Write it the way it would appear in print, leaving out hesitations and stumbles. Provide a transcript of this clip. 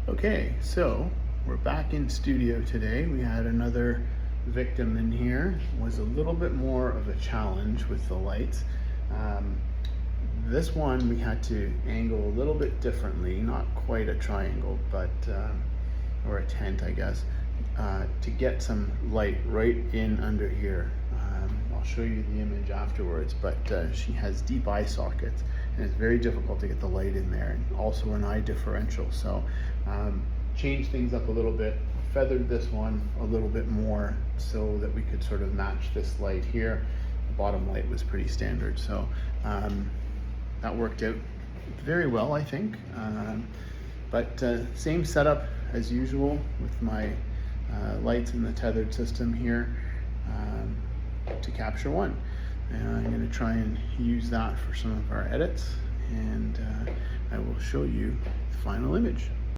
Okay, so we're back in studio today. We had another victim in here. It was a little bit more of a challenge with the lights. This one we had to angle a little bit differently, not quite a triangle, but or a tent, I guess, to get some light right in under here. I'll show you the image afterwards, but she has deep eye sockets and it's very difficult to get the light in there, and also an eye differential. So changed things up a little bit, feathered this one a little bit more so that we could sort of match this light here. The bottom light was pretty standard, so that worked out very well, I think. But same setup as usual with my lights in the tethered system here to capture one. And I'm going to try and use that for some of our edits, and I will show you the final image.